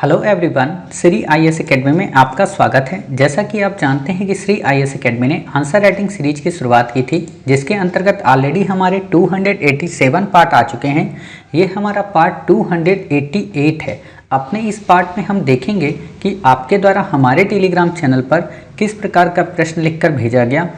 Hello everyone, Shri IAS academy में आपका स्वागत है। जैसा कि आप जानते हैं कि श्री आईएएस एकेडमी ने आंसर राइटिंग सीरीज की शुरुआत की थी, जिसके अंतर्गत ऑलरेडी हमारे 287 पार्ट आ चुके हैं। ये हमारा पार्ट 288 है। अपने इस पार्ट में हम देखेंगे कि आपके द्वारा हमारे टेलीग्राम चैनल पर किस प्रकार का प्रश्न लिखकर भेजा गया,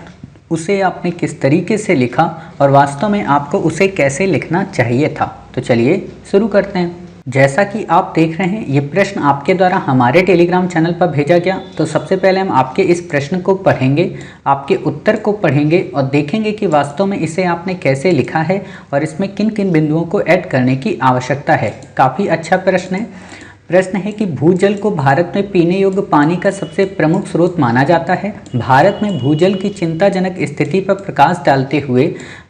उसे आपने किस तरीके से लिखा और वास्तव में आपको उसे कैसे लिखना चाहिए था। तो चलिए शुरू करते हैं। जैसा कि आप देख रहे हैं, ये प्रश्न आपके द्वारा हमारे टेलीग्राम चैनल पर भेजा गया। तो सबसे पहले हम आपके इस प्रश्न को पढ़ेंगे, आपके उत्तर को पढ़ेंगे और देखेंगे कि वास्तव में इसे आपने कैसे लिखा है और इसमें किन किन बिंदुओं को ऐड करने की आवश्यकता है। काफ़ी अच्छा प्रश्न है। प्रश्न है कि भूजल को भारत में पीने योग्य पानी का सबसे प्रमुख स्रोत माना जाता है। भारत में भूजल की चिंताजनक स्थिति पर प्रकाश डालते हुए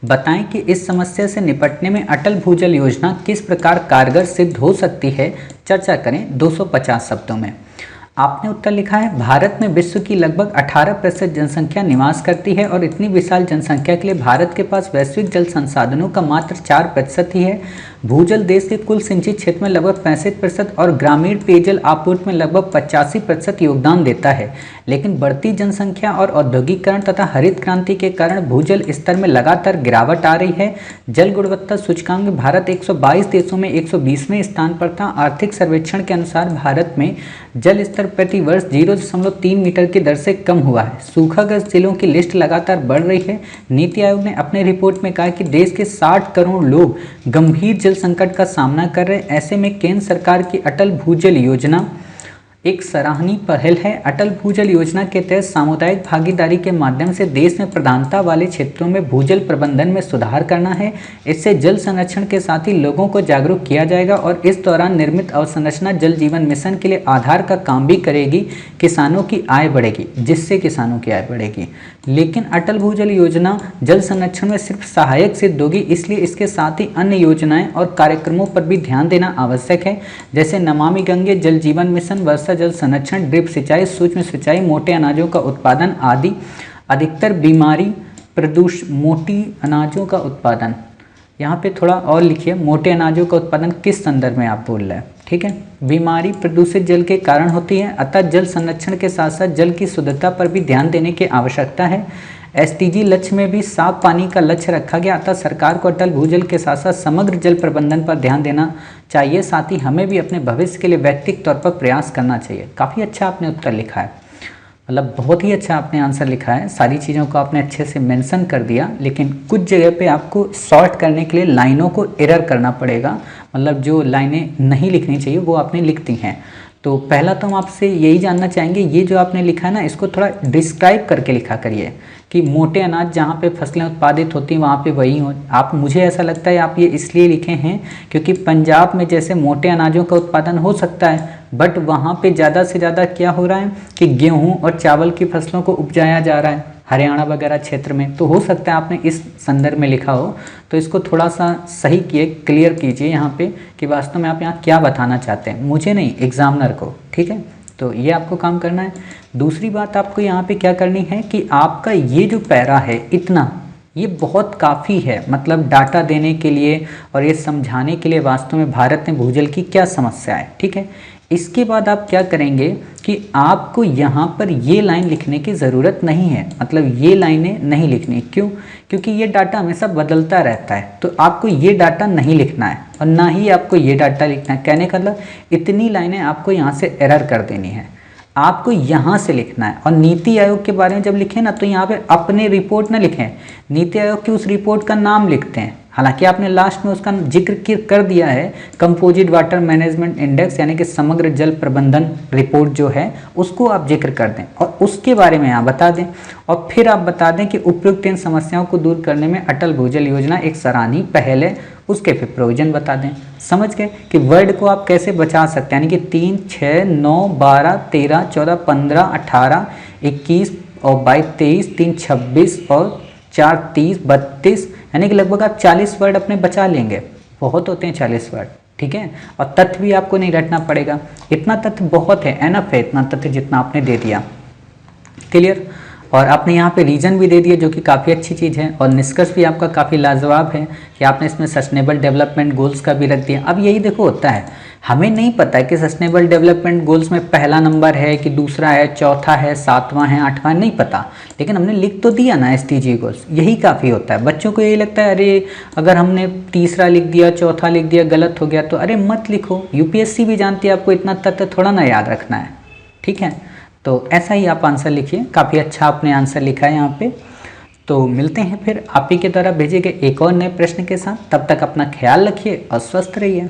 बताएं कि इस समस्या से निपटने में अटल भूजल योजना किस प्रकार कारगर सिद्ध हो सकती है। चर्चा करें 250 शब्दों में। आपने उत्तर लिखा है, भारत में विश्व की लगभग 18% जनसंख्या निवास करती है और इतनी विशाल जनसंख्या के लिए भारत के पास वैश्विक जल संसाधनों का मात्र 4% ही है। भूजल देश के कुल सिंचित क्षेत्र में लगभग 65% और ग्रामीण पेयजल आपूर्ति में लगभग 85% योगदान देता है। लेकिन बढ़ती जनसंख्या और औद्योगिकरण तथा हरित क्रांति के कारण भूजल स्तर में लगातार गिरावट आ रही है। जल गुणवत्ता सूचकांक में भारत 122 देशों में 120वें स्थान पर था। आर्थिक सर्वेक्षण के अनुसार भारत में जल स्तर प्रति वर्ष 0.3 मीटर की दर से कम हुआ है। सूखाग्रस्त जिलों की लिस्ट लगातार बढ़ रही है। नीति आयोग ने अपने रिपोर्ट में कहा कि देश के 60 करोड़ लोग गंभीर जल संकट का सामना कर रहे हैं। ऐसे में केंद्र सरकार की अटल भूजल योजना एक सराहनीय पहल है। अटल भूजल योजना के तहत सामुदायिक भागीदारी के माध्यम से देश में प्रधानता वाले क्षेत्रों में भूजल प्रबंधन में सुधार करना है। इससे जल संरक्षण के साथ ही लोगों को जागरूक किया जाएगा और इस दौरान निर्मित अवसंरचना जल जीवन मिशन के लिए आधार का काम भी करेगी। किसानों की आय बढ़ेगी, जिससे किसानों की आय बढ़ेगी। लेकिन अटल भूजल योजना जल संरक्षण में सिर्फ सहायक सिद्ध होगी, इसलिए इसके साथ ही अन्य योजनाएं और कार्यक्रमों पर भी ध्यान देना आवश्यक है, जैसे नमामि गंगे, जल जीवन मिशन, वर्षा जल संरक्षण, ड्रिप सिंचाई, सूक्ष्म सिंचाई, मोटे अनाजों का उत्पादन आदि। अधिकतर बीमारी मोटी अनाजों का उत्पादन, यहाँ पे थोड़ा और लिखिए, मोटे अनाजों का उत्पादन किस संदर्भ में आप बोल रहे हैं, ठीक है। बीमारी प्रदूषित जल के कारण होती है, अतः जल संरक्षण के साथ साथ जल की शुद्धता पर भी ध्यान देने की आवश्यकता है। एसडीजी लक्ष्य में भी साफ पानी का लक्ष्य रखा गया, अतः सरकार को अटल भूजल के साथ साथ समग्र जल प्रबंधन पर ध्यान देना चाहिए। साथ ही हमें भी अपने भविष्य के लिए व्यक्तिगत तौर पर प्रयास करना चाहिए। काफ़ी अच्छा आपने उत्तर लिखा है, मतलब बहुत ही अच्छा आपने आंसर लिखा है। सारी चीज़ों को आपने अच्छे से मेंशन कर दिया, लेकिन कुछ जगह पे आपको सॉर्ट करने के लिए लाइनों को एरर करना पड़ेगा। मतलब जो लाइनें नहीं लिखनी चाहिए वो आपने लिख दी हैं। तो पहला तो हम आपसे यही जानना चाहेंगे, ये जो आपने लिखा है ना, इसको थोड़ा डिस्क्राइब करके लिखा करिए कि मोटे अनाज जहाँ पे फसलें उत्पादित होती हैं वहाँ पे वही हो। आप, मुझे ऐसा लगता है आप ये इसलिए लिखे हैं क्योंकि पंजाब में जैसे मोटे अनाजों का उत्पादन हो सकता है, बट वहाँ पे ज़्यादा से ज़्यादा क्या हो रहा है कि गेहूँ और चावल की फसलों को उपजाया जा रहा है हरियाणा वगैरह क्षेत्र में। तो हो सकता है आपने इस संदर्भ में लिखा हो, तो इसको थोड़ा सा सही क्लियर कीजिए यहाँ पे कि वास्तव में आप यहाँ क्या बताना चाहते हैं, मुझे नहीं, एग्जामिनर को, ठीक है। तो ये आपको काम करना है। दूसरी बात आपको यहाँ पे क्या करनी है कि आपका ये जो पैरा है इतना, ये बहुत काफ़ी है, मतलब डाटा देने के लिए और ये समझाने के लिए वास्तव में भारत में भूजल की क्या समस्या है, ठीक है। इसके बाद आप क्या करेंगे कि आपको यहाँ पर ये लाइन लिखने की ज़रूरत नहीं है, मतलब ये लाइनें नहीं लिखनी। क्यों? क्योंकि ये डाटा हमेशा बदलता रहता है, तो आपको ये डाटा नहीं लिखना है और ना ही आपको ये डाटा लिखना है। कहने का मतलब इतनी लाइनें आपको यहाँ से एरर कर देनी है, आपको यहाँ से लिखना है। और नीति आयोग के बारे में जब लिखें ना, तो यहाँ पे अपने रिपोर्ट ना लिखें, नीति आयोग की उस रिपोर्ट का नाम लिखते हैं। हालांकि आपने लास्ट में उसका जिक्र कर दिया है, कंपोजिट वाटर मैनेजमेंट इंडेक्स, यानी कि समग्र जल प्रबंधन रिपोर्ट जो है उसको आप जिक्र कर दें और उसके बारे में यहाँ बता दें। और फिर आप बता दें कि उपयुक्त इन समस्याओं को दूर करने में अटल भूजल योजना एक सराहनीय पहल है, उसके फिर प्रोविजन बता दें। समझ गए कि वर्ड को आप कैसे बचा सकते हैं, यानी कि 3, 6, 9, 12, 13, 14, 15, 18, 21 और 22, 23, 3, 26 और 4, 30, 32, यानी कि लगभग आप 40 वर्ड अपने बचा लेंगे। बहुत होते हैं 40 वर्ड, ठीक है। और तथ्य भी आपको नहीं रटना पड़ेगा, इतना तथ्य बहुत है, एनफ है इतना तथ्य जितना आपने दे दिया, क्लियर। और आपने यहाँ पे रीजन भी दे दिए जो कि काफ़ी अच्छी चीज़ है, और निष्कर्ष भी आपका काफ़ी लाजवाब है कि आपने इसमें सस्टेनेबल डेवलपमेंट गोल्स का भी रख दिया। अब यही देखो होता है, हमें नहीं पता है कि सस्टेनेबल डेवलपमेंट गोल्स में पहला नंबर है कि दूसरा है, चौथा है, सातवां है, आठवां, नहीं पता, लेकिन हमने लिख तो दिया ना SDG गोल्स, यही काफ़ी होता है। बच्चों को यही लगता है अरे अगर हमने तीसरा लिख दिया, चौथा लिख दिया, गलत हो गया तो अरे मत लिखो, UPSC भी जानती है आपको इतना तथ्य थोड़ा ना याद रखना है, ठीक है। तो ऐसा ही आप आंसर लिखिए, काफ़ी अच्छा आपने आंसर लिखा है यहाँ पे। तो मिलते हैं फिर आप ही के द्वारा भेजे गए एक और नए प्रश्न के साथ, तब तक अपना ख्याल रखिए और स्वस्थ रहिए।